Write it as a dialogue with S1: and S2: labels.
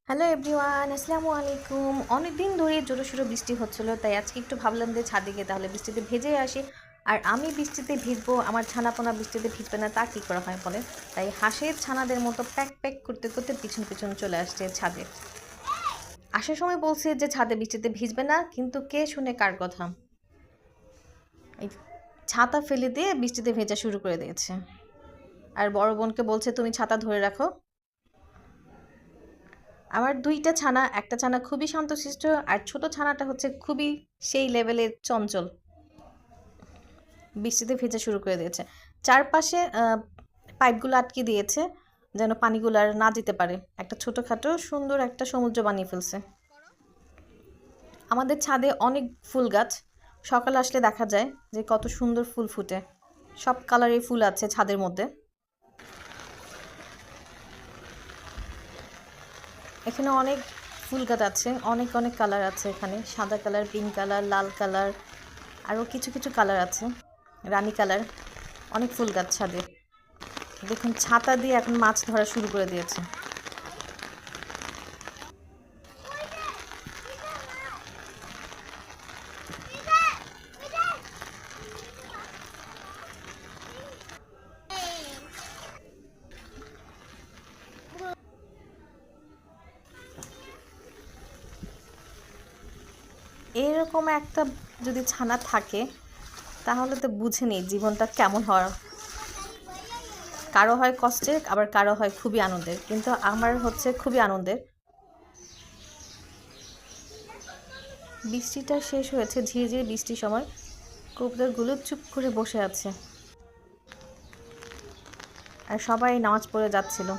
S1: Hello everyone, আসসালামু আলাইকুম। অনেক দিন ধরে জোরে সোরে বৃষ্টি হচ্ছিল, তাই আজকে একটু ভাবলাম যে ছাদে গিয়ে তাহলে বৃষ্টিতে ভেজে আসি। আর আমি বৃষ্টিতে ভিজবো, আমার ছানাপোনা বৃষ্টিতে ভিজবে না, তা কী করা হয় বলে। তাই হাঁসের ছানাদের মতো প্যাক প্যাক করতে করতে পিছন পিছন চলে আসছে ছাদে। আসার সময় বলছে যে ছাদে বৃষ্টিতে ভিজবে না, কিন্তু কে শুনে কার কথা। এই ছাতা ফেলে দিয়ে বৃষ্টিতে ভেজা শুরু করে দিয়েছে। আর বড় বোনকে বলছে তুমি ছাতা ধরে রাখো। আমার দুইটা ছানা, একটা ছানা খুবই শান্তশিষ্ট আর ছোট ছানাটা হচ্ছে খুবই সেই লেভেলের চঞ্চল। বৃষ্টিতে ভেজা শুরু করে দিয়েছে। চারপাশে পাইপগুলো আটকে দিয়েছে যেন পানিগুলো আর না যেতে পারে। একটা ছোটোখাটো সুন্দর একটা সমুদ্র বানিয়ে ফেলছে। আমাদের ছাদে অনেক ফুল গাছ, সকাল আসলে দেখা যায় যে কত সুন্দর ফুল ফুটে। সব কালারের ফুল আছে ছাদের মধ্যে। এখানে অনেক ফুল গাছ আছে, অনেক অনেক কালার আছে এখানে। সাদা কালার, পিঙ্ক কালার, লাল কালার, আরও কিছু কিছু কালার আছে, রানী কালার। অনেক ফুল গাছ ছাদে। দেখুন ছাতা দিয়ে এখন মাছ ধরা শুরু করে দিয়েছে। এরকম একটা যদি ছানা থাকে তাহলে তো বুঝে নিই জীবনটা কেমন হয়। কারো হয় কষ্টের, আবার কারো হয় খুবই আনন্দের, কিন্তু আমার হচ্ছে খুবই আনন্দের। বৃষ্টিটা শেষ হয়েছে, ঝিরিঝিরি বৃষ্টির সময় কবুতরগুলো চুপ করে বসে আছে আর সবাই নামাজ পড়ে যাচ্ছিল।